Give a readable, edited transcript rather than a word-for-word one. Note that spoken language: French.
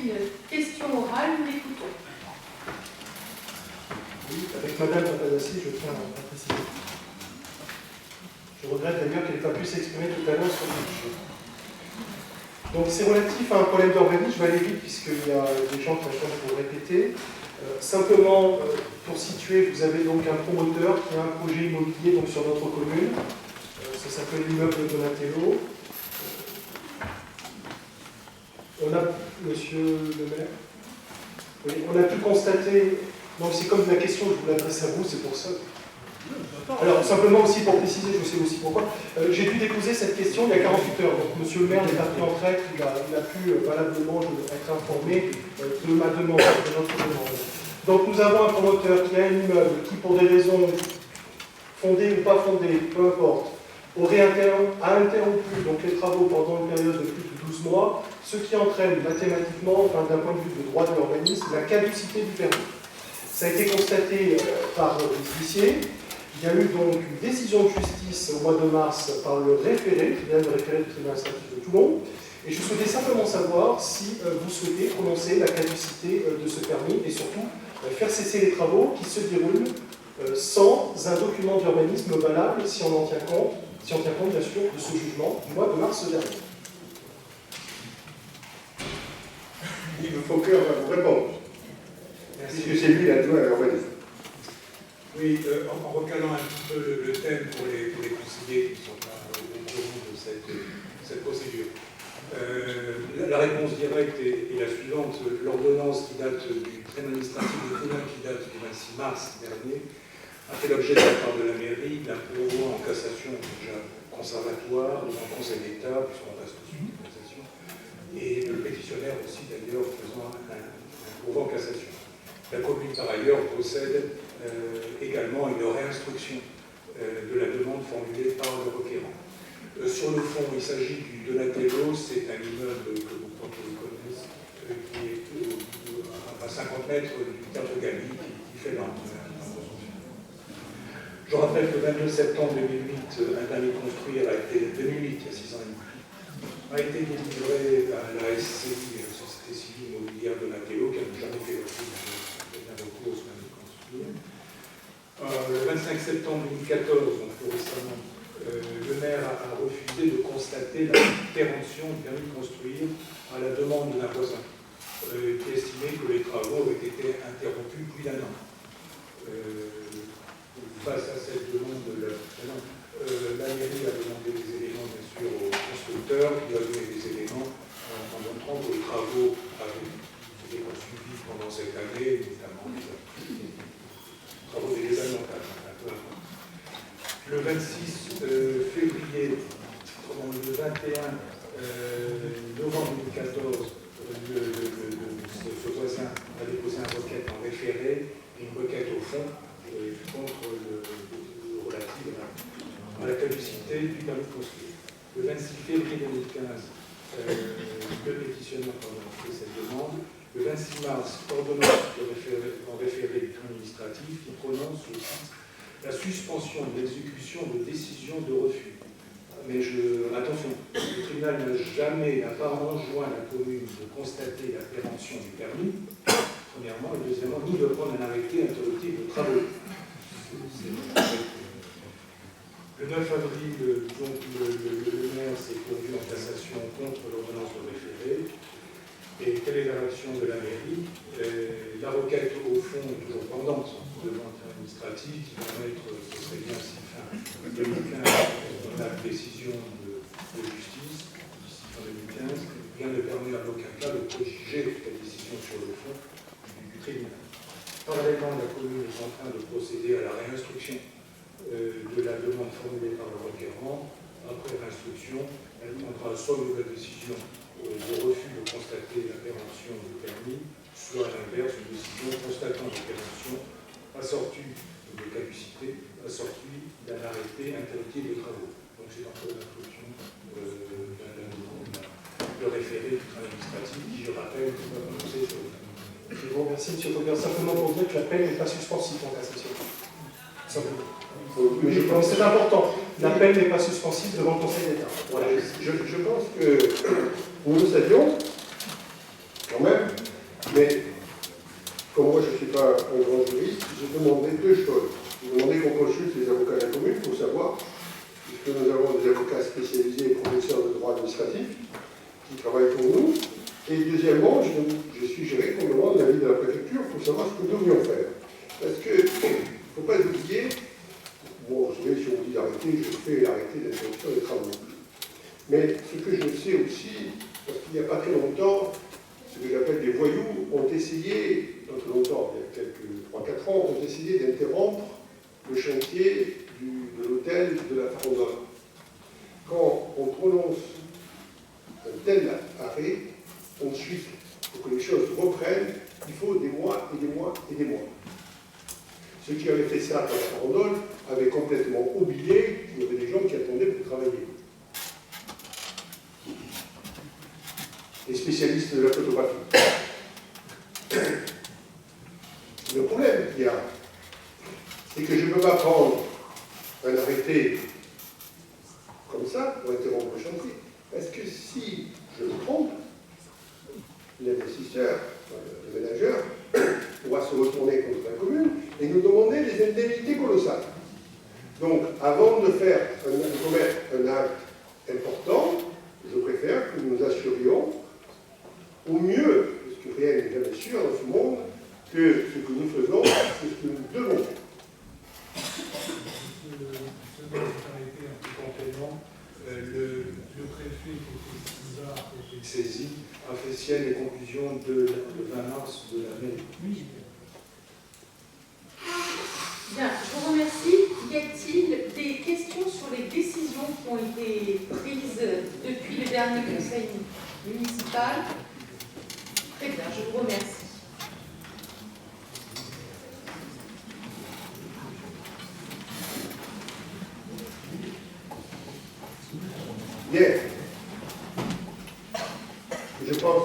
une question orale, nous l'écoutons. Oui, avec Madame Papadassi, je tiens à préciser. Je regrette d'ailleurs qu'elle n'ait pas pu s'exprimer tout à l'heure sur le sujet. Donc c'est relatif à un problème d'organisme, je vais aller vite puisqu'il y a des gens qui attendent pour répéter. Simplement, pour situer, vous avez donc un promoteur qui a un projet immobilier donc, sur notre commune. Ça s'appelle l'immeuble Donatello. On a, monsieur le maire, oui, on a pu constater, donc c'est comme la question, je vous l'adresse à vous, c'est pour ça. Alors, simplement aussi pour préciser, je sais aussi pourquoi, j'ai dû déposer cette question il y a 48 heures, donc monsieur le maire n'est pas pris en traître, il a pu valablement être informé de ma demande, de notre demande. Donc nous avons un promoteur qui a un immeuble qui, pour des raisons fondées ou pas fondées, peu importe, a interrompu donc, les travaux pendant une période de plus de 12 mois, ce qui entraîne mathématiquement, enfin, d'un point de vue de droit de l'urbanisme, la caducité du permis. Ça a été constaté par les huissiers. Il y a eu donc une décision de justice au mois de mars par le référé, qui vient de référer du tribunal administratif de Toulon. Et je souhaitais simplement savoir si vous souhaitez prononcer la caducité de ce permis et surtout faire cesser les travaux qui se déroulent sans un document d'urbanisme valable si on en tient compte. Si on tient compte, bien sûr, de ce jugement du mois de mars dernier. Yves Fauquer va vous répondre. Merci. Puisque c'est lui l'adjoint à l'urbanisme. Oui, en recalant un petit peu le thème pour les conseillers qui ne sont pas au courant de cette procédure. La réponse directe est la suivante. L'ordonnance qui date du tribunal administratif de Toulon, qui date du 26 mars dernier, a fait l'objet de la part de la mairie d'un pourvoi en cassation déjà conservatoire devant le Conseil d'État, puisqu'on passe tout de suite en cassation, et le pétitionnaire aussi d'ailleurs faisant un pourvoi en cassation. La commune par ailleurs possède également une réinstruction de la demande formulée par le requérant. Sur le fond, il s'agit du Donatello, c'est un immeuble que vous connaissez, qui est à 50 mètres du Théâtre Galie, qui fait l'an. Je rappelle que le 22 septembre 2008, un permis de construire a été, 2008, il y a 6 ans et demi, a été délivré à la SCI, Société Civile Immobilière Donatello, qui n'a jamais fait l'office d'un recours au permis de construire. Le 25 septembre 2014, donc plus récemment, le maire a refusé de constater la péremption du permis de construire à la demande d'un voisin, qui estimait que les travaux avaient été interrompus plus d'1 an. Face à cette demande, la mairie a demandé des éléments, bien sûr, au constructeur, qui a donné des éléments en montrant que les travaux avaient été poursuivis pendant cette année, notamment les travaux des désavantages, un peu avant. Le 26 février, le 21 novembre 2014, ce voisin a déposé une requête en référé et une requête au fond relative à la caducité du permis de construire. Le 26 février 2015, le pétitionnaire a fait cette demande. Le 26 mars, ordonnance en référé du tribunal administratif qui prononce le titre la suspension de l'exécution de décision de refus. Mais attention, le tribunal n'a pas enjoint la commune de constater la péremption du permis, premièrement, et deuxièmement, ni de prendre un arrêté interruptif de travaux. Le 9 avril, donc, le maire s'est pourvu en cassation contre l'ordonnance de référé. Et quelle est la réaction de la mairie? La requête, au fond, est toujours pendante devant le tribunal administratif qui va mettre, ce serait bien si fin 2015, on a une décision de justice, d'ici fin 2015, rien ne permet à aucun cas de corriger la décision sur le fond du tribunal. Parallèlement, la commune est en train de procéder à la réinstruction de la demande formulée par le requérant. Après réinstruction, elle prendra soit une nouvelle décision de refus de constater la péremption du permis, soit à l'inverse, une décision constatant la péremption assortie de caducité, assortie d'un arrêté interruptif de travaux. Donc c'est encore l'instruction de référé du tribunal administratif qui, je rappelle, va prononcer sur le permis. Je vous remercie, M. Fauquer, simplement pour dire que la peine n'est pas suspensive en cassation. Simplement. C'est important. L'appel n'est pas suspensif devant le Conseil d'État. Voilà. Je pense que nous savions, quand même. Mais comme moi je ne suis pas un grand juriste, j'ai demandé deux choses. J'ai demandé qu'on consulte les avocats de la commune pour savoir, puisque nous avons des avocats spécialisés et professeurs de droit administratif qui travaillent pour nous. Et deuxièmement, je suggérais qu'on demande l'avis de la préfecture pour savoir ce que nous devrions faire. Parce qu'il ne faut pas oublier, bon, vous savez, si on dit d'arrêter, je fais l'arrêté d'interruption des travaux. Mais ce que je sais aussi, parce qu'il n'y a pas très longtemps, ce que j'appelle des voyous ont essayé, pas très longtemps, il y a quelques 3-4 ans, ont essayé d'interrompre le chantier de l'hôtel de la Farandole. Quand on prononce un tel arrêt, ensuite, pour que les choses reprennent, il faut des mois et des mois et des mois. Ceux qui avaient fait ça pour la Farandole avaient complètement oublié qu'il y avait des gens qui attendaient pour travailler. Les spécialistes de la photographie. Le problème qu'il y a, c'est que je ne peux pas prendre un arrêté comme ça pour interrompre le chantier. Parce que si je me trompe, l'investisseur, le ménageur, pourra se retourner contre la commune et nous demander des indemnités colossales. Donc, avant de commettre un acte important, je préfère que nous nous assurions, au mieux, parce que rien n'est jamais sûr dans ce monde, que ce que nous faisons, c'est ce que nous devons faire. Le préfet qui a été saisi a fait sienne les conclusions de 20 mars de l'année. Oui. Bien, je vous remercie. Y a-t-il des questions sur les décisions qui ont été prises depuis le dernier conseil municipal? Très bien, je vous remercie. Bien. Je pense